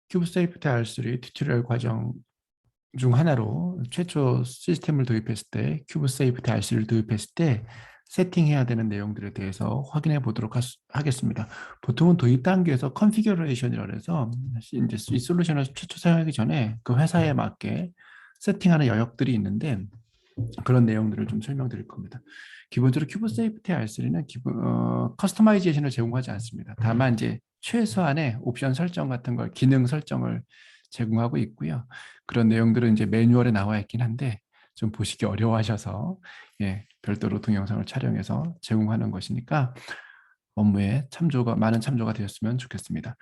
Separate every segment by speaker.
Speaker 1: 큐브 세이프티 R3 튜토리얼 과정 중 하나로 최초 시스템을 도입했을 때 큐브 세이프티 R3를 도입했을 때 세팅해야 되는 내용들에 대해서 확인해 보도록 하겠습니다. 보통은 도입 단계에서 컨피규레이션이라고 해서 이제 이 솔루션을 최초 사용하기 전에 그 회사에 맞게 세팅하는 영역들이 있는데 그런 내용들을 좀 설명드릴 겁니다. 기본적으로 큐브 세이프티 R3는 커스터마이제이션을 제공하지 않습니다. 다만 이제 최소한의 옵션 설정 같은 걸 기능 설정을 제공하고 있고요. 그런 내용들은 이제 매뉴얼에 나와 있긴 한데 좀 보시기 어려워하셔서 별도로 동영상을 촬영해서 제공하는 것이니까 업무에 많은 참조가 되었으면 좋겠습니다.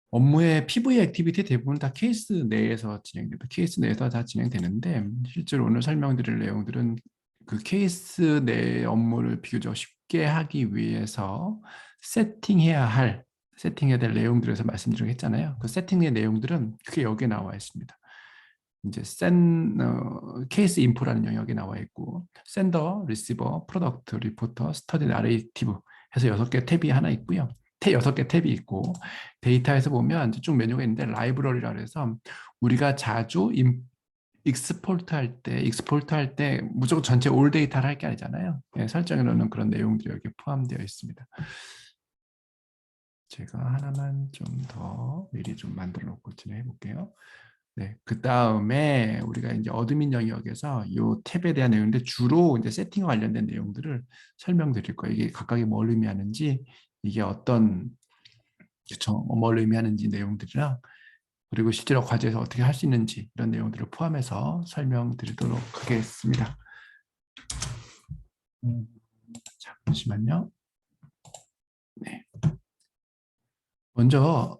Speaker 1: 업무의 PV 액티비티 대부분 다 케이스 내에서 진행됩니다. 케이스 내에서 다 진행되는데 실제로 오늘 설명드릴 내용들은 그 케이스 내 업무를 비교적 쉽게 하기 위해서 세팅해야 될 내용들에서 말씀드리고 했잖아요. 그 세팅의 내용들은 그게 여기에 나와 있습니다. 이제 케이스 인포라는 영역이 나와 있고 샌더, 리시버, 프로덕트, 리포터, 스터디, 나레이티브 해서 6개 탭이 하나 있고요. 6개 탭이 있고 데이터에서 보면 쭉 메뉴가 있는데 라이브러리라 해서 우리가 자주 익스포트 할 때 무조건 전체 올 데이터를 할 게 아니잖아요. 설정해 놓는 그런 내용들이 여기 포함되어 있습니다. 제가 하나만 좀 더 미리 좀 만들어 놓고 진행해 볼게요. 네, 그 다음에 우리가 이제 어드민 영역에서 이 탭에 대한 내용인데 주로 이제 세팅과 관련된 내용들을 설명드릴 거예요. 이게 각각이 뭘 의미하는지, 이게 뭘 의미하는지 내용들이랑 그리고 실제로 과제에서 어떻게 할 수 있는지 이런 내용들을 포함해서 설명드리도록 하겠습니다. 잠시만요. 네. 먼저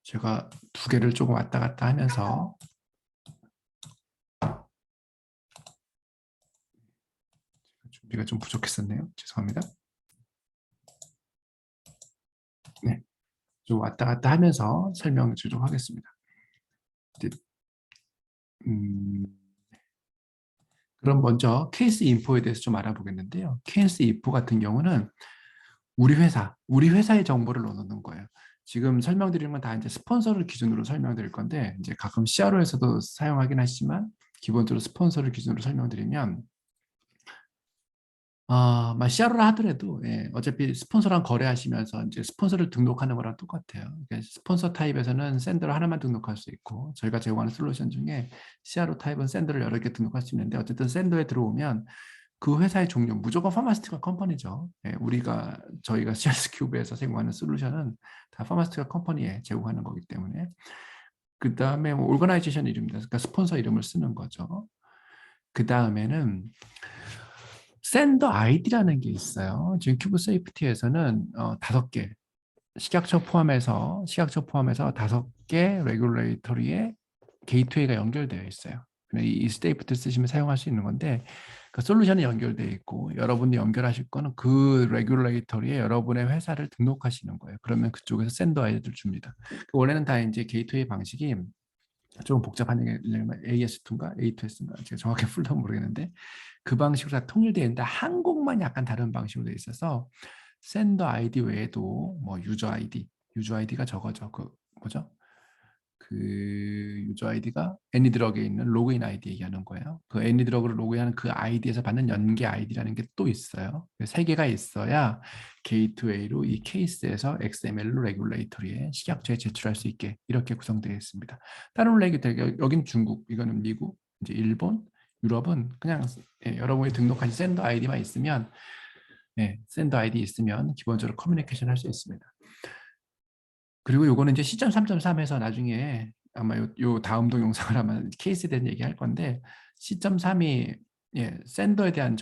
Speaker 1: 제가 두 개를 조금 왔다 갔다 하면서 준비가 좀 부족했었네요. 죄송합니다. 네, 좀 왔다 갔다 하면서 설명을 드리도록 하겠습니다. 그럼 먼저 케이스 인포에 대해서 좀 알아보겠는데요. 케이스 인포 같은 경우는 우리 회사의 정보를 넣어놓는 거예요. 지금 설명드리는 건 다 이제 스폰서를 기준으로 설명드릴 건데, 이제 가끔 CRO에서도 사용하긴 하지만, 기본적으로 스폰서를 기준으로 설명드리면, CRO라 하더라도, 어차피 스폰서랑 거래하시면서 이제 스폰서를 등록하는 거랑 똑같아요. 그러니까 스폰서 타입에서는 샌더를 하나만 등록할 수 있고, 저희가 제공하는 솔루션 중에 CRO 타입은 샌더를 여러 개 등록할 수 있는데, 어쨌든 샌더에 들어오면 그 회사의 종류 무조건 파마스티컬 컴퍼니죠. 저희가 CRS 큐브에서 제공하는 솔루션은 다 파마스티컬 컴퍼니에 제공하는 거기 때문에 그 다음에 오거나이제이션 이름입니다. 그러니까 스폰서 이름을 쓰는 거죠. 그 다음에는 샌더 아이디라는 게 있어요. 지금 큐브 세이프티에서는 5개 식약처 포함해서 5개 레귤레이터리의 게이트웨이가 연결되어 있어요. 이 스테이프트 쓰시면 사용할 수 있는 건데 그 솔루션이 연결되어 있고 여러분이 연결하실 거는 그 레귤레이터리에 여러분의 회사를 등록하시는 거예요. 그러면 그쪽에서 샌더 아이디를 줍니다. 원래는 다 이제 게이트웨이 방식이 좀 복잡한 얘기냐면 AS2인가 A2S인가 제가 정확히 풀도 모르겠는데 그 방식으로 다 통일되어 있는데 한국만 약간 다른 방식으로 되어 있어서 샌더 아이디 외에도 뭐 유저 아이디가 저거죠. 그 뭐죠? 그 유저 아이디가 애니드럭에 있는 로그인 아이디 얘기하는 거예요. 그 애니드럭으로 로그인하는 그 아이디에서 받는 연계 아이디라는 게 또 있어요. 3개가 있어야 게이트웨이로 이 케이스에서 XML로 레귤레이터리에 식약처에 제출할 수 있게 이렇게 구성되어 있습니다. 다른 레귤레이터 여긴 중국, 이거는 미국, 이제 일본, 유럽은 그냥 여러분이 등록한 샌더 아이디만 있으면 샌더 아이디 있으면 기본적으로 커뮤니케이션 할 수 있습니다. 그리고 요거는 이제 시점 3.3에서 나중에 아마 요 다음 동영상을 하면 케이스에 대한 얘기할 건데 시점 3이 샌더에 대한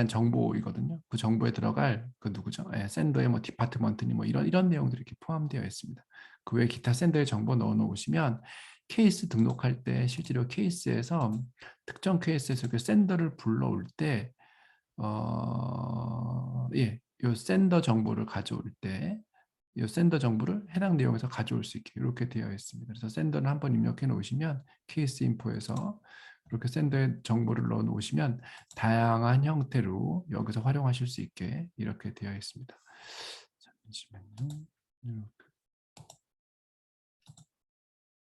Speaker 1: 정보이거든요. 그 정보에 들어갈 그 누구죠? 샌더의 뭐 디파트먼트니 뭐 이런 내용들이 이렇게 포함되어 있습니다. 그 외에 기타 샌더의 정보 넣어 놓으시면 케이스 등록할 때 실제로 케이스에서 특정 케이스에서 그 샌더를 불러올 때 요 샌더 정보를 가져올 때 이 샌더 정보를 해당 내용에서 가져올 수 있게 이렇게 되어 있습니다. 그래서 샌더를 한번 입력해 놓으시면 케이스 인포에서 이렇게 샌더의 정보를 넣어 놓으시면 다양한 형태로 여기서 활용하실 수 있게 이렇게 되어 있습니다. 잠시만요. 이렇게.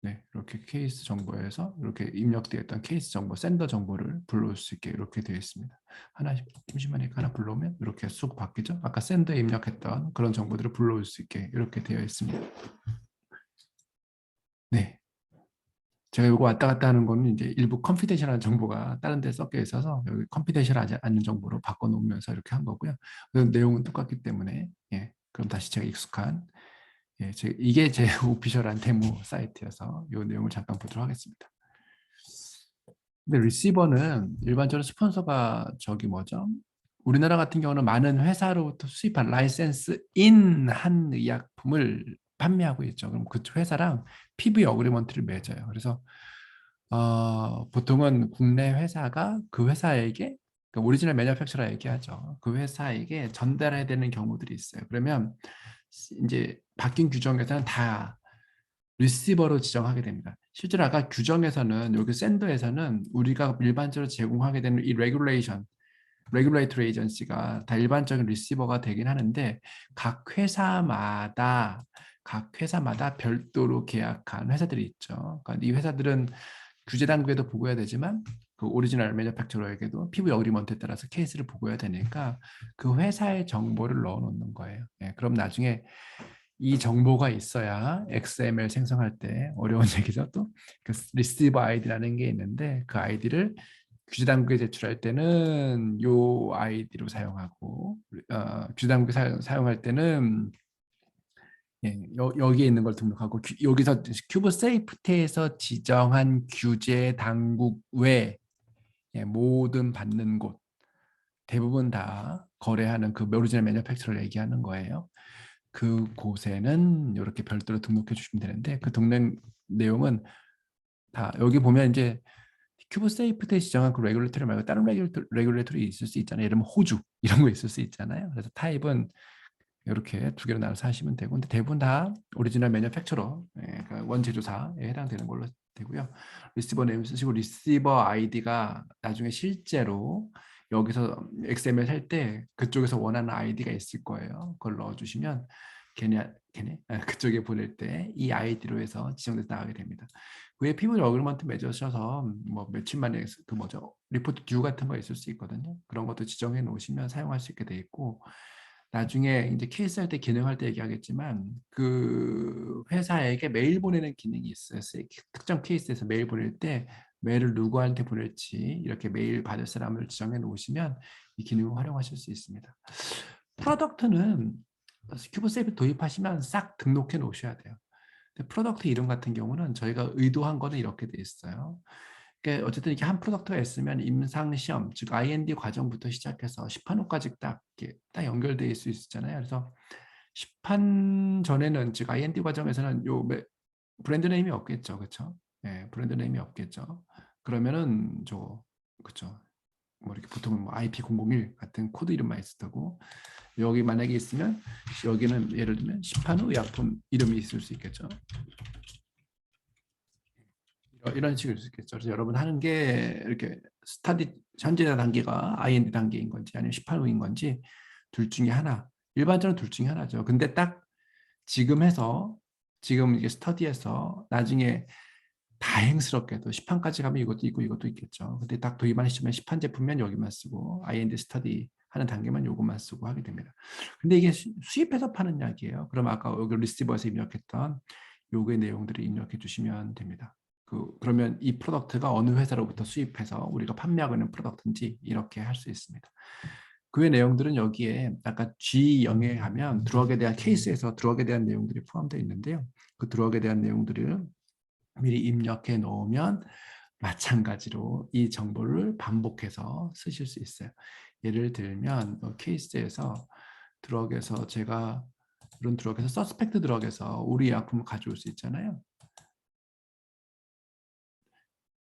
Speaker 1: 네, 이렇게 케이스 정보에서 이렇게 입력되어 있던 케이스 정보, 샌더 정보를 불러올 수 있게 이렇게 되어 있습니다. 하나씩 잠시만요. 하나 불러오면 이렇게 쑥 바뀌죠. 아까 샌더에 입력했던 그런 정보들을 불러올 수 있게 이렇게 되어 있습니다. 네, 제가 이거 왔다 갔다 하는 거는 이제 일부 컴피데이션한 정보가 다른 데 섞여 있어서 여기 컴피데이션하지 않는 정보로 바꿔놓으면서 이렇게 한 거고요. 그 내용은 똑같기 때문에 예, 그럼 다시 제가 익숙한 예, 이게 제 오피셜한 데모 사이트여서 이 내용을 잠깐 보도록 하겠습니다. 근데 리시버는 일반적으로 스폰서가 저기 뭐죠? 우리나라 같은 경우는 많은 회사로부터 수입한 라이센스인 한 의약품을 판매하고 있죠. 그럼 그 회사랑 PV 어그리먼트를 맺어요. 그래서 보통은 국내 회사가 그 회사에게 그러니까 오리지널 매니팩처러 얘기하죠. 그 회사에게 전달해야 되는 경우들이 있어요. 그러면 이제 바뀐 규정에서는 다 리시버로 지정하게 됩니다. 실제로 아까 규정에서는 여기 샌더에서는 우리가 일반적으로 제공하게 되는 이 레귤레이터리 에이전시가 다 일반적인 리시버가 되긴 하는데 각 회사마다 별도로 계약한 회사들이 있죠. 그러니까 이 회사들은 규제 당국에도 보고해야 되지만 그 오리지널 매니팩처러에게도 PV 어그리먼트에 따라서 케이스를 보고해야 되니까 그 회사의 정보를 넣어 놓는 거예요. 예, 그럼 나중에 이 정보가 있어야 XML 생성할 때 어려운 얘기죠. 또 그 리시버 아이디라는 게 있는데 그 아이디를 규제 당국에 제출할 때는 요 아이디로 사용하고 규제 당국에 사용할 때는 예, 여기에 있는 걸 등록하고 여기서 큐브 세이프티에서 지정한 규제 당국 외 예, 모든 받는 곳 대부분 다 거래하는 그 오리지널 매니팩처러를 얘기하는 거예요. 그 곳에는 이렇게 별도로 등록해 주시면 되는데 그 등록 내용은 다 여기 보면 이제 큐브 세이프티에 지정한 그 레귤레터리 말고 다른 레귤레터리 있을 수 있잖아요. 예를 들면 호주 이런 거 있을 수 있잖아요. 그래서 타입은 이렇게 두 개로 나눠서 하시면 되고 근데 대부분 다 오리지널 매니팩처러 그러니까 원제조사에 해당되는 걸로 되고요. 리시버 네임 쓰시고 리시버 아이디가 나중에 실제로 여기서 XML 할 때 그쪽에서 원하는 아이디가 있을 거예요. 그걸 넣어주시면 걔네 그쪽에 보낼 때 이 아이디로 해서 지정돼서 나가게 됩니다. 그에 피부 어그리먼트 맺으셔서 뭐 며칠 만에 그 뭐죠 리포트 듀 같은 거 있을 수 있거든요. 그런 것도 지정해 놓으시면 사용할 수 있게 돼 있고 나중에 이제 케이스 할 때 기능할 때 얘기하겠지만 그 회사에게 메일 보내는 기능이 있어요. 특정 케이스에서 메일 보낼 때 메일을 누구한테 보낼지 이렇게 메일 받을 사람을 지정해 놓으시면 이 기능을 활용하실 수 있습니다. 프로덕트는 큐브 세이프 도입하시면 싹 등록해 놓으셔야 돼요. 근데 프로덕트 이름 같은 경우는 저희가 의도한 거는 이렇게 돼 있어요. 그러니까 어쨌든 이렇게 한 프로덕트가 있으면 임상 시험, 즉 IND 과정부터 시작해서 시판호까지 딱 연결돼 있을 수 있잖아요. 그래서 시판 전에는 즉 IND 과정에서는 요 브랜드 네임이 없겠죠, 그렇죠? 예, 브랜드 네임이 없겠죠. 그러면은 그렇죠. 뭐 이렇게 보통은 뭐 IP001 같은 코드 이름만 있을 테고 여기 만약에 있으면 여기는 예를 들면 시판후 의약품 이름이 있을 수 있겠죠. 이런 식으로 수 있겠죠. 그래서 여러분 하는 게 이렇게 스타디 현재 단계가 IND 단계인 건지 아니면 18호인 건지 둘 중에 하나. 일반적으로 둘 중에 하나죠. 근데 딱 지금 이게 스터디에서 나중에 다행스럽게도 시판까지 가면 이것도 있고 이것도 있겠죠. 근데 딱 도입하는 시점에 시판 제품면 여기만 쓰고 IND 스터디 하는 단계만 요것만 쓰고 하게 됩니다. 근데 이게 수입해서 파는 약이에요. 그럼 아까 여기 리시버에서 입력했던 요구의 내용들을 입력해 주시면 됩니다. 그러면 이 프로덕트가 어느 회사로부터 수입해서 우리가 판매하고 있는 프로덕트인지 이렇게 할 수 있습니다. 그 외 내용들은 여기에 아까 G0에 가면 드럭에 대한 케이스에서 드럭에 대한 내용들이 포함되어 있는데요. 그 드럭에 대한 내용들을 미리 입력해 놓으면 마찬가지로 이 정보를 반복해서 쓰실 수 있어요. 예를 들면 케이스에서 드럭에서 제가 이런 드럭에서 서스펙트 드럭에서 우리 약품을 가져올 수 있잖아요.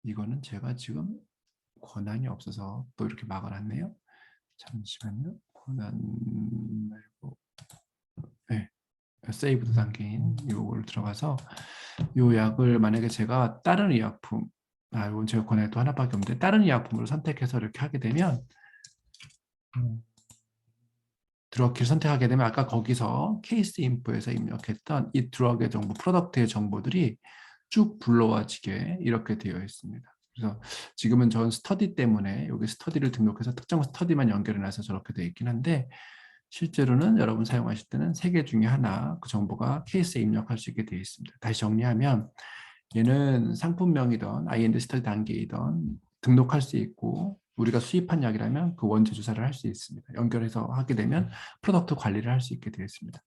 Speaker 1: 이거는 제가 지금 권한이 없어서 또 이렇게 막아놨네요. 잠시만요. 권한 말고 네. 세이브 단계인 이걸 들어가서 이 약을 만약에 제가 다른 의약품 이건 제가 권한이 또 하나밖에 없는데 다른 의약품으로 선택해서 이렇게 하게 되면 드럭키를 선택하게 되면 아까 거기서 케이스 인포에서 입력했던 이 드럭의 정보, 프로덕트의 정보들이 쭉 불러와지게 이렇게 되어 있습니다. 그래서 지금은 전 스터디 때문에 여기 스터디를 등록해서 특정 스터디만 연결해놔서 저렇게 되어 있긴 한데 실제로는 여러분 사용하실 때는 세 개 중에 하나 그 정보가 케이스에 입력할 수 있게 되어 있습니다. 다시 정리하면 얘는 상품명이던 IND 스터디 단계이던 등록할 수 있고 우리가 수입한 약이라면 그 원재 조사를 할 수 있습니다. 연결해서 하게 되면 프로덕트 관리를 할 수 있게 되어 있습니다.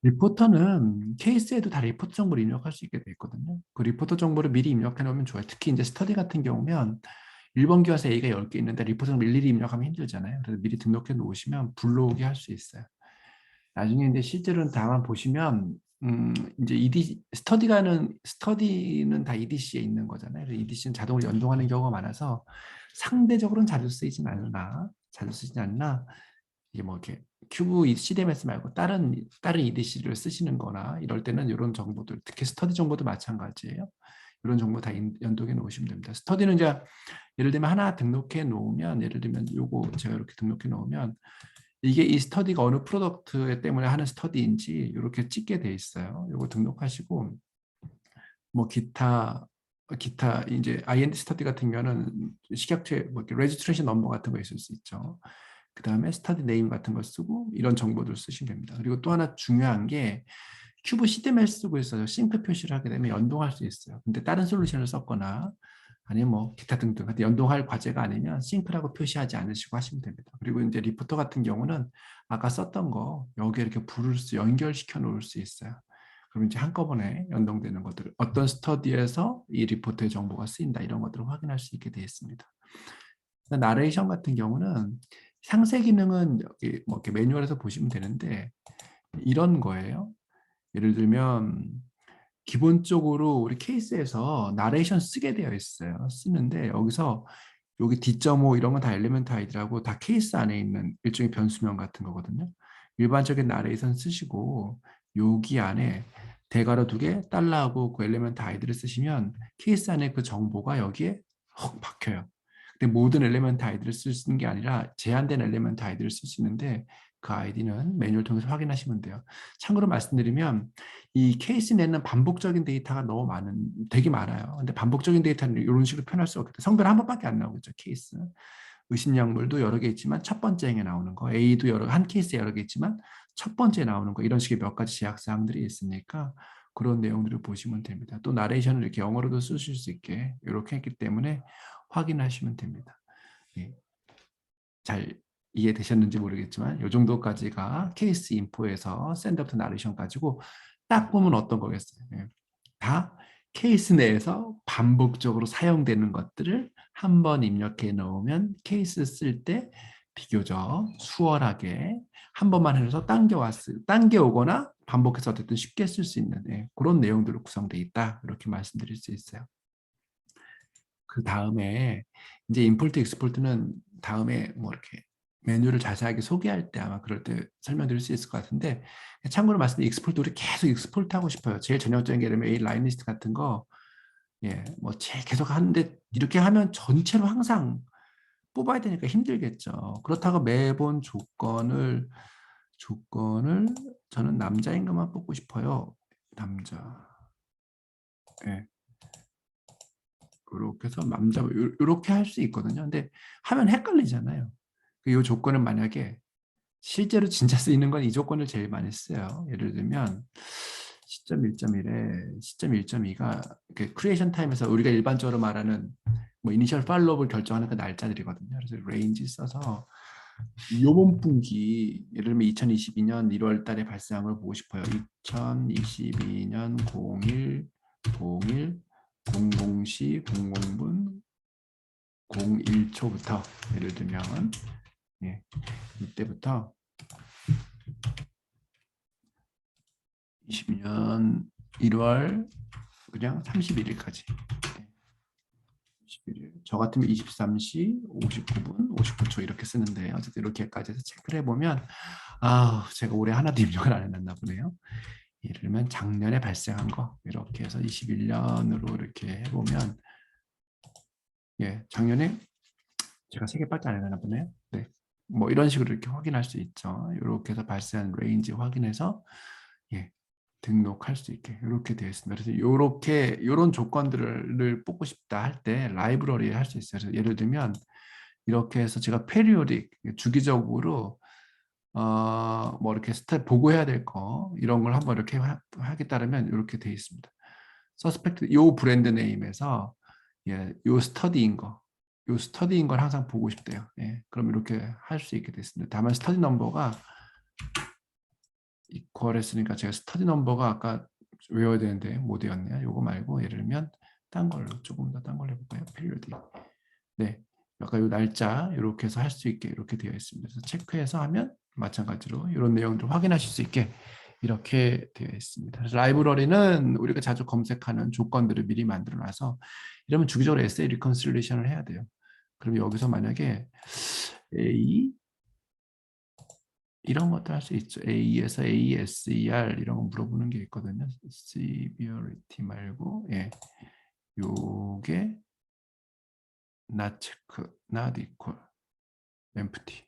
Speaker 1: 리포터는 케이스에도 다 리포터 정보를 입력할 수 있게 되어 있거든요. 그 리포터 정보를 미리 입력해 놓으면 좋아요. 특히 이제 스터디 같은 경우면 1번 기관에서 A가 10개 있는데 리포터 정보 일일이 입력하면 힘들잖아요. 그래서 미리 등록해 놓으시면 불러오게 할 수 있어요. 나중에 이제 실제로는 다만 보시면 이제 스터디는 다 EDC에 있는 거잖아요. 그래서 EDC는 자동으로 연동하는 경우가 많아서 상대적으로는 자주 쓰진 않나 이게 뭐 이렇게 큐브 CDMS 말고 다른 EDC를 쓰시는 거나 이럴 때는 이런 정보들, 특히 스터디 정보도 마찬가지예요. 이런 정보 다 연동해 놓으시면 됩니다. 스터디는 이제 예를 들면 하나 등록해 놓으면 예를 들면 요거 제가 이렇게 등록해 놓으면 이게 이 스터디가 어느 프로덕트 때문에 하는 스터디인지 이렇게 찍게 돼 있어요. 요거 등록하시고 뭐 기타 이제 IND 스터디 같은 경우는 식약처에 뭐 레지스트레이션 넘버 같은 거 있을 수 있죠. 그 다음에 스터디 네임 같은 걸 쓰고 이런 정보들 쓰시면 됩니다. 그리고 또 하나 중요한 게 큐브 CDMS 쓰고 있어서 싱크 표시를 하게 되면 연동할 수 있어요. 근데 다른 솔루션을 썼거나 아니면 뭐 기타 등등 연동할 과제가 아니면 싱크라고 표시하지 않으시고 하시면 됩니다. 그리고 이제 리포터 같은 경우는 아까 썼던 거 여기에 이렇게 연결시켜 놓을 수 있어요. 그럼 이제 한꺼번에 연동되는 것들 어떤 스터디에서 이 리포트의 정보가 쓰인다 이런 것들을 확인할 수 있게 되어 있습니다. 나레이션 같은 경우는 상세 기능은 여기 뭐 이렇게 매뉴얼에서 보시면 되는데 이런 거예요. 예를 들면 기본적으로 우리 케이스에서 나레이션 쓰게 되어 있어요. 쓰는데 여기서 여기 D.5 이런 건 다 엘리멘트 아이디라고 다 케이스 안에 있는 일종의 변수명 같은 거거든요. 일반적인 나레이션 쓰시고 여기 안에 대괄호 2개 달러하고 그 엘리멘트 아이디를 쓰시면 케이스 안에 그 정보가 여기에 헉 박혀요. 근데 모든 엘리멘트 아이디를 쓸 수 있는 게 아니라 제한된 엘리멘트 아이디를 쓸 수 있는데 그 아이디는 매뉴얼 통해서 확인하시면 돼요. 참고로 말씀드리면 이 케이스 내는 반복적인 데이터가 되게 많아요. 근데 반복적인 데이터는 이런 식으로 표현할 수 없겠다. 성별 한 번밖에 안 나오겠죠, 케이스. 의심약물도 여러 개 있지만 첫 번째 행에 나오는 거, A도 한 케이스에 여러 개 있지만 첫 번째 나오는 거, 이런 식의 몇 가지 제약 사항들이 있으니까 그런 내용들을 보시면 됩니다. 또 나레이션을 이렇게 영어로도 쓰실 수 있게 이렇게 했기 때문에 확인하시면 됩니다. 예. 잘 이해되셨는지 모르겠지만 이 정도까지가 케이스 인포에서 샌드업트 나레이션 가지고 딱 보면 어떤 거겠어요. 예. 다 케이스 내에서 반복적으로 사용되는 것들을 한번 입력해 놓으면 케이스 쓸 때 비교적 수월하게 한 번만 해서 당겨오거나 반복해서 어쨌든 쉽게 쓸 수 있는 그런 내용들로 구성되어 있다. 이렇게 말씀드릴 수 있어요. 그 다음에 이제 임포트 익스포트는 다음에 뭐 이렇게 메뉴를 자세하게 소개할 때 아마 그럴 때 설명드릴 수 있을 것 같은데 참고로 말씀드린 익스포트 우리 계속 익스포트 하고 싶어요. 제일 전형적인 게 되면 A 라인 리스트 같은 거 뭐 계속 하는데 이렇게 하면 전체로 항상 뽑아야 되니까 힘들겠죠. 그렇다고 매번 조건을 저는 남자인 것만 뽑고 싶어요. 남자. 예. 이렇게 해서 남자 이렇게 할 수 있거든요. 근데 하면 헷갈리잖아요. 이 조건은 만약에 실제로 진짜 쓰이는 건 이 조건을 제일 많이 써요. 예를 들면 시점 1.1에 시점 1.2가 크리에이션 타임에서 우리가 일반적으로 말하는 뭐 이니셜 팔로우업을 결정하는 그 날짜들이거든요. 그래서 레인지 써서 요번 분기 예를 들면 2022년 1월 달에 발생한 걸 보고 싶어요. 2022년 01 00시 00분 01초부터 예를 들면 이때부터 20년 1월 그냥 31일까지 31일. 저 같으면 23시 59분 59초 이렇게 쓰는데 어쨌든 이렇게까지 해서 체크를 해보면 제가 올해 하나도 입력을 안 해놨나 보네요. 예를 들면 작년에 발생한 거 이렇게 해서 21년으로 이렇게 해보면 작년에 제가 3개밖에 안 해놨나 보네요. 네. 뭐 이런 식으로 이렇게 확인할 수 있죠. 이렇게 해서 발생한 레인지 확인해서 등록할 수 있게 이렇게 되어 있습니다. 그래서 이렇게 이런 조건들을 뽑고 싶다 할 때 라이브러리에 할 수 있어요. 그래서 예를 들면 이렇게 해서 제가 페리오딕 주기적으로 뭐 이렇게 스텝 보고해야 될 거 이런 걸 한번 이렇게 하겠다면 이렇게 되어 있습니다. 서스펙트 요 브랜드 네임에서 예, 요 스터디인 거, 요 스터디인 걸 항상 보고 싶대요. 예, 그럼 이렇게 할 수 있게 됐습니다. 다만 스터디 넘버가 이퀄 했으니까 제가 스터디 넘버가 아까 외워야 되는데 못 외웠네요. 요거 말고 예를 들면 딴 걸로 조금 더 딴 걸로 해볼까요? period. 네, 약간 요 날짜 이렇게 해서 할 수 있게 이렇게 되어 있습니다. 그래서 체크해서 하면 마찬가지로 이런 내용들을 확인하실 수 있게 이렇게 되어 있습니다. 그래서 라이브러리는 우리가 자주 검색하는 조건들을 미리 만들어놔서 이러면 주기적으로 에세이 리컨실레이션을 해야 돼요. 그럼 여기서 만약에 A 이런 것도 할 수 있죠. A에서 ASER 이런 거 물어보는 게 있거든요. severity 말고 예, 요게 not check, not equal, empty.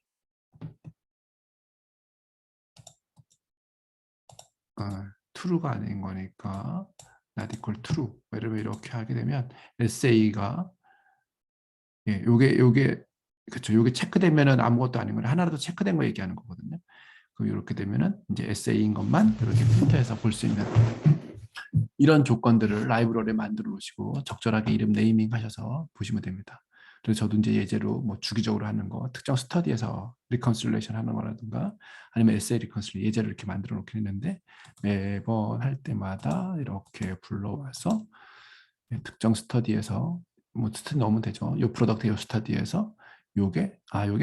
Speaker 1: true가 아닌 거니까 not equal true. 이러면 이렇게 하게 되면 SA가 예, 요게 그렇죠. 요게 체크되면은 아무것도 아닌 거는 하나라도 체크된 거 얘기하는 거거든요. 그럼 이렇게 되면은 이제 SA인 것만 이렇게 필터해서 볼 수 있는 이런 조건들을 라이브러리에 만들어 놓으시고 적절하게 이름 네이밍 하셔서 보시면 됩니다. 그래서 저도 이제 예제로 뭐 주기적으로 하는 거, 특정 스터디에서 리컨실레이션 하는 거라든가 아니면 에세이 리컨실레이션 예제를 이렇게 만들어 놓긴 했는데 매번 할 때마다 이렇게 불러와서 특정 스터디에서 뭐 스터디 넣으면 되죠. 요 프로덕트 요 스터디에서 요게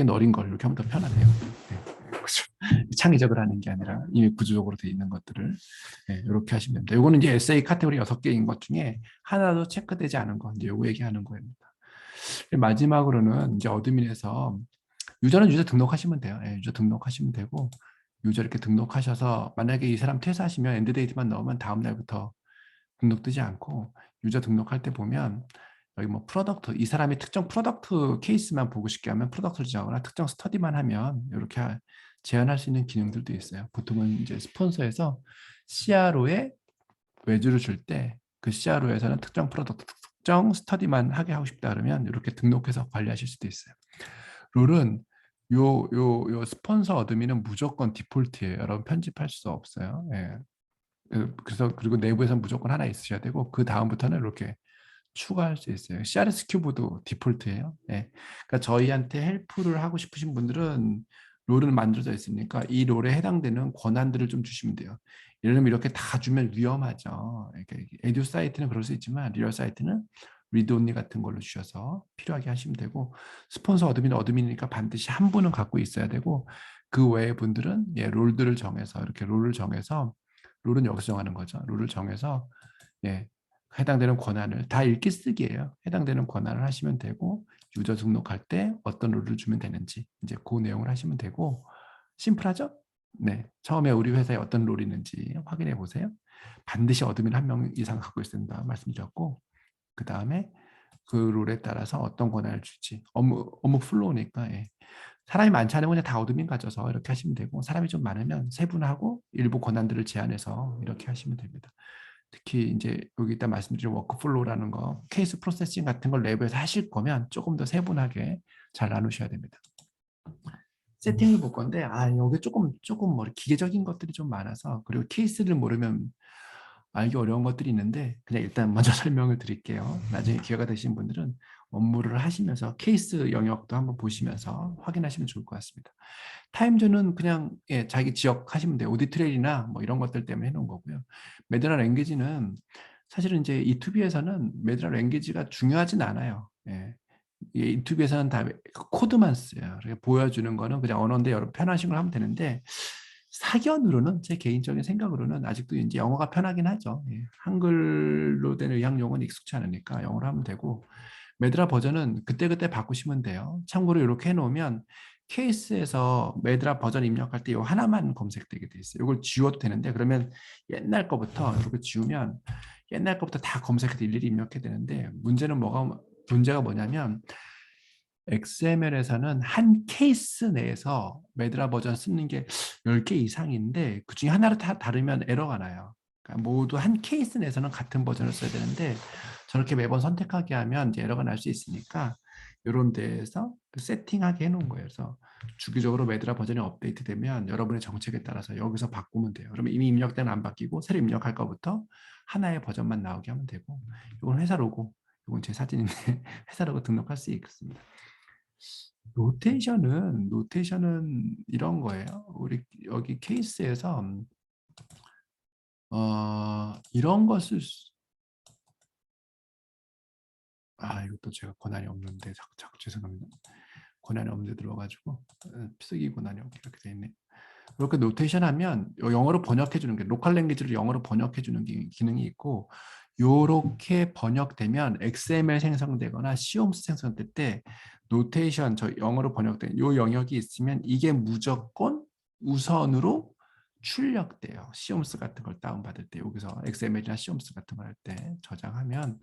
Speaker 1: 너린 걸 이렇게 하면 더 편하네요. 네. 그렇죠. 창의적으로 하는 게 아니라 이미 구조적으로 되어 있는 것들을 네, 이렇게 하시면 됩니다. 이거는 이제 에세이 카테고리 6개인 것 중에 하나도 체크되지 않은 거 이제 요거 얘기하는 거입니다. 마지막으로는 이제 어드민에서 유저는 유저 등록하시면 돼요. 예, 유저 등록하시면 되고 유저 이렇게 등록하셔서 만약에 이 사람 퇴사하시면 엔드데이트만 넣으면 다음 날부터 등록되지 않고 유저 등록할 때 보면 여기 뭐 프로덕트 이 사람이 특정 프로덕트 케이스만 보고 싶게 하면 프로덕트를 지정하거나 특정 스터디만 하면 이렇게 제한할 수 있는 기능들도 있어요. 보통은 이제 스폰서에서 CRO에 외주를 줄 때 그 CRO에서는 특정 프로덕트 특정 스터디만 하게 하고 싶다 그러면 이렇게 등록해서 관리하실 수도 있어요. 룰은 요 스폰서 어드민은 무조건 디폴트예요. 여러분 편집할 수 없어요. 예. 그래서 그리고 내부에서 무조건 하나 있으셔야 되고 그 다음부터는 이렇게 추가할 수 있어요. CRS 큐브도 디폴트예요. 네. 그러니까 저희한테 헬프를 하고 싶으신 분들은 롤은 만들어져 있으니까 이 롤에 해당되는 권한들을 좀 주시면 돼요. 예를 들면 이렇게 다 주면 위험하죠. 에듀 사이트는 그럴 수 있지만 리얼 사이트는 리드 온리 같은 걸로 주셔서 필요하게 하시면 되고 스폰서 어드민이니까 반드시 한 분은 갖고 있어야 되고 그 외의 분들은 예, 롤들을 정해서 이렇게 롤을 정해서 룰은 여기서 정하는 거죠. 룰을 정해서 예, 해당되는 권한을 다 읽기 쓰기예요. 해당되는 권한을 하시면 되고 유저 등록할 때 어떤 룰을 주면 되는지 이제 그 내용을 하시면 되고 심플하죠? 네, 처음에 우리 회사에 어떤 룰이 있는지 확인해 보세요. 반드시 어드민 한 명 이상 갖고 있어야 된다 말씀드렸고 그 다음에 그 룰에 따라서 어떤 권한을 줄지 업무 플로우니까 예. 사람이 많지 않으면 그냥 다 어드민 가져서 이렇게 하시면 되고 사람이 좀 많으면 세분하고 일부 권한들을 제한해서 이렇게 하시면 됩니다. 특히 이제 여기 있다 말씀드린 워크플로우라는 거 케이스 프로세싱 같은 걸 내부에서 하실 거면 조금 더 세분하게 잘 나누셔야 됩니다. 세팅을 볼 건데 여기 조금 뭐 기계적인 것들이 좀 많아서 그리고 케이스를 모르면 알기 어려운 것들이 있는데 그냥 일단 먼저 설명을 드릴게요. 나중에 기회가 되신 분들은 업무를 하시면서 케이스 영역도 한번 보시면서 확인하시면 좋을 것 같습니다. 타임존은 그냥 예, 자기 지역 하시면 돼요. 오디트레일이나 뭐 이런 것들 때문에 해놓은 거고요. 매드라 랭귀지는 사실은 이제 E2B에서는 매드라 랭귀지가 중요하진 않아요. 예. E2B에서는 다 코드만 써요. 보여주는 거는 그냥 언어인데 여러분 편하신 걸 하면 되는데 사견으로는 제 개인적인 생각으로는 아직도 이제 영어가 편하긴 하죠. 예. 한글로 된 의학용어는 익숙치 않으니까 영어로 하면 되고 매드라 버전은 그때그때 바꾸시면 돼요. 참고로 이렇게 해놓으면 케이스에서 매드라 버전 입력할 때 이 하나만 검색되게 돼 있어요. 이걸 지워도 되는데 그러면 옛날 거부터 이렇게 지우면 옛날 거부터 다 검색해서 일일이 입력해야 되는데 문제가 뭐냐면 XML에서는 한 케이스 내에서 매드라 버전 쓰는 게 10개 이상인데 그 중에 하나를 다 다르면 에러가 나요. 그러니까 모두 한 케이스 내에서는 같은 버전을 써야 되는데 저렇게 매번 선택하게 하면 이제 에러가 날 수 있으니까 이런 데에서 세팅하게 해놓은 거예요. 그래서 주기적으로 매드라 버전이 업데이트되면 여러분의 정책에 따라서 여기서 바꾸면 돼요. 그러면 이미 입력 때는 안 바뀌고 새로 입력할 거부터 하나의 버전만 나오게 하면 되고, 이건 회사 로고, 이건 제 사진인데 회사 로고 등록할 수 있습니다. 노테이션은 이런 거예요. 우리 여기 케이스에서 이런 것을 이것도 제가 권한이 없는데 자꾸 죄송합니다. 권한이 없는데 들어가지고 쓰기 권한이 없게 이렇게 돼 있네. 이렇게 노테이션 하면 영어로 번역해 주는 게, 로컬 랭귀지를 영어로 번역해 주는 기능이 있고, 요렇게 번역되면 XML 생성되거나 시옴스 생성될 때 노테이션, 저 영어로 번역된 요 영역이 있으면 이게 무조건 우선으로 출력돼요. 시옴스 같은 걸 다운받을 때, 여기서 XML이나 시옴스 같은 걸 할 때 저장하면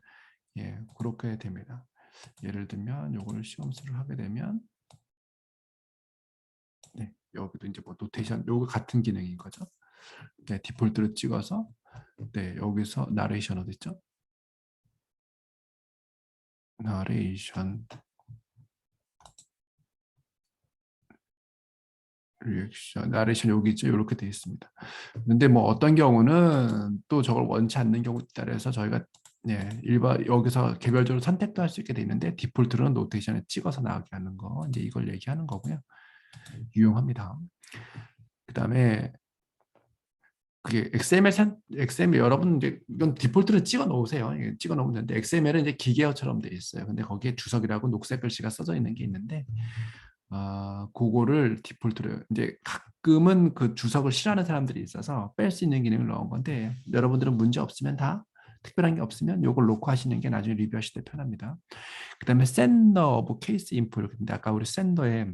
Speaker 1: 그렇게 됩니다. 예를 들면 요거를 시험수를 하게 되면 여기도 이제 뭐 노테이션 요거 같은 기능인 거죠. 디폴트로 찍어서 여기서 나레이션 어디 있죠? 나레이션 리액션 나레이션 여기 있죠. 이렇게 되어 있습니다. 근데 뭐 어떤 경우는 또 저걸 원치 않는 경우에 따라서 저희가 일반 여기서 개별적으로 선택도 할 수 있게 돼 있는데 디폴트로는 노테이션에 찍어서 나오게 하는 거, 이제 이걸 얘기하는 거고요. 유용합니다. 그다음에 그게 XML 여러분 이제 이건 디폴트로 찍어 놓으세요. 찍어 놓으면 되는데 XML은 이제 기계어처럼 돼 있어요. 근데 거기에 주석이라고 녹색 글씨가 써져 있는 게 있는데 그거를 디폴트로 이제 가끔은 그 주석을 싫어하는 사람들이 있어서 뺄 수 있는 기능을 넣은 건데, 여러분들은 문제 없으면 다 특별한 게 없으면 이걸 놓고 하시는 게 나중에 리뷰하실 때 편합니다. 그다음에 샌더 오브 케이스 인포 이렇게 있는데, 아까 우리 샌더에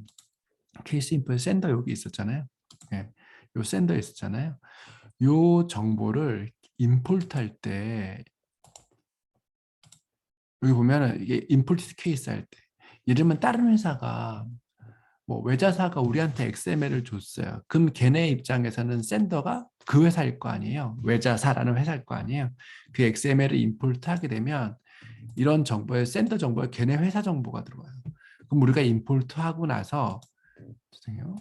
Speaker 1: 케이스 인포에 샌더 여기 있었잖아요. 요 샌더 있었잖아요. 요 정보를 임포트 할 때 여기 보면은 이게 임포트 케이스 할 때, 이러면 다른 회사가 뭐 외자사가 우리한테 XML을 줬어요. 그럼 걔네 입장에서는 샌더가 그 회사일 거 아니에요. 외자사라는 회사일 거 아니에요. 그 XML을 임포트 하게 되면 이런 정보에 샌더 정보에 걔네 회사 정보가 들어와요. 그럼 우리가 임포트 하고 나서 죄송해요.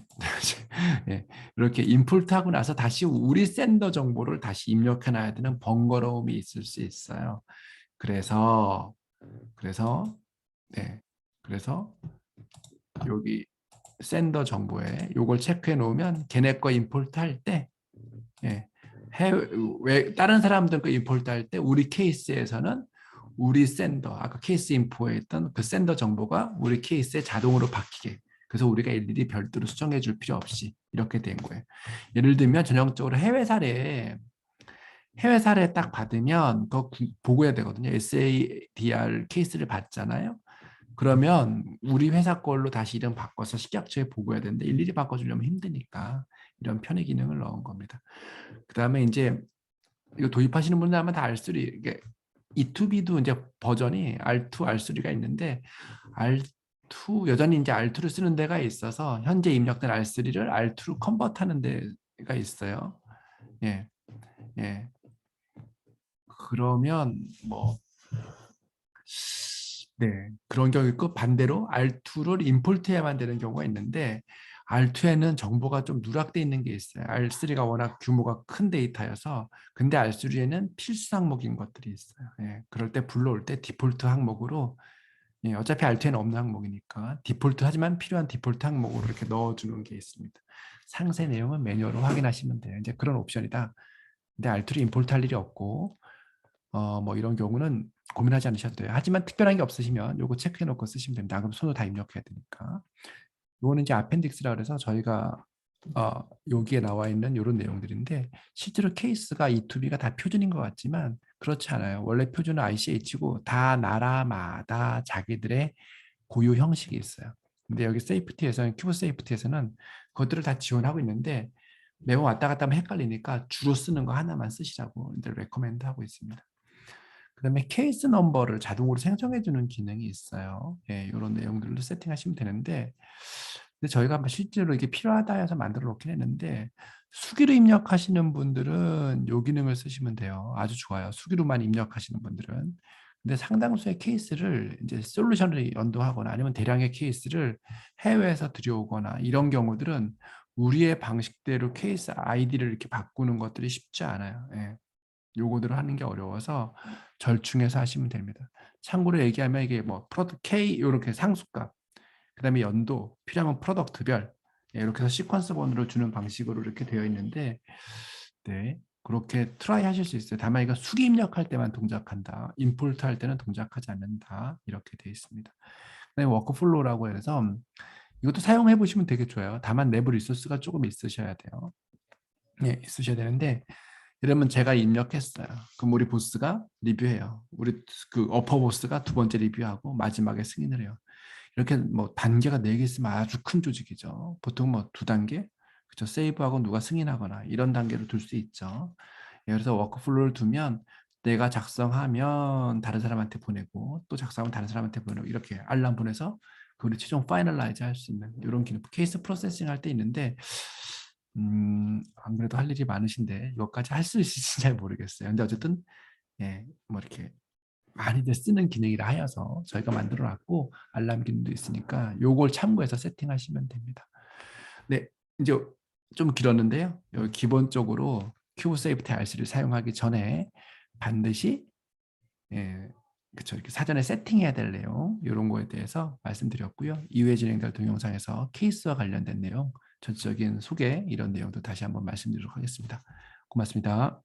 Speaker 1: 이렇게 임포트 하고 나서 다시 우리 샌더 정보를 다시 입력해 놔야 되는 번거로움이 있을 수 있어요. 그래서 그래서 네. 그래서 여기 샌더 정보에 요걸 체크해 놓으면 걔네 거 임포트 할 때 다른 사람들 거 임포트 할 때 우리 케이스에서는 우리 샌더, 아까 케이스 인포에 있던 그 샌더 정보가 우리 케이스에 자동으로 바뀌게, 그래서 우리가 일일이 별도로 수정해 줄 필요 없이 이렇게 된 거예요. 예를 들면 전형적으로 해외 사례 딱 받으면 그거 보고해야 되거든요. SADR 케이스를 받잖아요. 그러면 우리 회사 걸로 다시 이름 바꿔서 식약처에 보고해야 되는데 일일이 바꿔주려면 힘드니까 이런 편의 기능을 넣은 겁니다. 그 다음에 이제 이거 도입하시는 분들 아마 다 R3, 이게 E2B도 이제 버전이 R2, R3가 있는데 R2 여전히 이제 R2를 쓰는 데가 있어서 현재 입력된 R3를 R2로 컨버트하는 데가 있어요. 예, 예. 그러면 뭐 그런 경우 있고, 반대로 R2를 임포트해야만 되는 경우가 있는데 R2에는 정보가 좀 누락돼 있는 게 있어요. R3가 워낙 규모가 큰 데이터여서. 근데 R3에는 필수 항목인 것들이 있어요. 그럴 때 불러올 때 디폴트 항목으로, 어차피 R2에는 없는 항목이니까 디폴트 하지만 필요한 디폴트 항목으로 이렇게 넣어주는 게 있습니다. 상세 내용은 매뉴얼로 확인하시면 돼요. 이제 그런 옵션이다. 근데 R2를 임포트 할 일이 없고 뭐 이런 경우는 고민하지 않으셔도 돼요. 하지만 특별한 게 없으시면 요거 체크해 놓고 쓰시면 됩니다. 그럼 손으로 다 입력해야 되니까. 요거는 이제 아펜딕스라 그래서 저희가 여기에 나와 있는 이런 내용들인데, 실제로 케이스가 E2B가 다 표준인 것 같지만 그렇지 않아요. 원래 표준은 ICH고 다 나라마다 자기들의 고유 형식이 있어요. 근데 여기 세이프티에서는, 큐브 세이프티에서는 그것들을 다 지원하고 있는데 매번 왔다 갔다 하면 헷갈리니까 주로 쓰는 거 하나만 쓰시라고 이제 레코멘드 하고 있습니다. 그다음에 케이스 넘버를 자동으로 생성해 주는 기능이 있어요. 이런 내용들로 세팅하시면 되는데, 근데 저희가 실제로 이게 필요하다 해서 만들어 놓긴 했는데 수기로 입력하시는 분들은 요 기능을 쓰시면 돼요. 아주 좋아요. 수기로만 입력하시는 분들은. 근데 상당수의 케이스를 이제 솔루션을 연도하거나 아니면 대량의 케이스를 해외에서 들여오거나 이런 경우들은 우리의 방식대로 케이스 아이디를 이렇게 바꾸는 것들이 쉽지 않아요. 예. 요거들을 하는 게 어려워서 절충해서 하시면 됩니다. 참고로 얘기하면 이게 뭐 프로덕트 K 요렇게 상수값, 그다음에 연도, 필요하면 프로덕트별 이렇게 해서 시퀀스 번호를 주는 방식으로 이렇게 되어 있는데 네, 그렇게 트라이 하실 수 있어요. 다만 이거 수기 입력할 때만 동작한다. 임포트 할 때는 동작하지 않는다. 이렇게 되어 있습니다. 그다음에 워크플로우라고 해서 이것도 사용해 보시면 되게 좋아요. 다만 내부 리소스가 조금 있으셔야 돼요. 네, 있으셔야 되는데 이러면 제가 입력했어요. 그럼 우리 보스가 리뷰해요. 우리 그 어퍼 보스가 두 번째 리뷰하고 마지막에 승인을 해요. 이렇게 뭐 단계가 4개 있으면 아주 큰 조직이죠. 보통 뭐 2단계, 그죠? 세이브하고 누가 승인하거나 이런 단계로 둘 수 있죠. 예, 그래서 워크플로우를 두면 내가 작성하면 다른 사람한테 보내고 또 작성하면 다른 사람한테 보내고 이렇게 알람 보내서 그걸 최종 파이널라이즈 할 수 있는 이런 기능, 케이스 프로세싱 할 때 있는데 안 그래도 할 일이 많으신데 이것까지 할 수 있을지 잘 모르겠어요. 근데 어쨌든 예, 뭐 이렇게 많이들 쓰는 기능이라 하여서 저희가 만들어 놨고 알람 기능도 있으니까 요걸 참고해서 세팅하시면 됩니다. 네, 이제 좀 길었는데요. 여기 기본적으로 큐브 세이프티 RC를 사용하기 전에 반드시 예, 그쵸, 이렇게 사전에 세팅해야 될 내용 이런 거에 대해서 말씀드렸고요. 이후에 진행될 동영상에서 케이스와 관련된 내용, 전체적인 소개 이런 내용도 다시 한번 말씀드리도록 하겠습니다. 고맙습니다.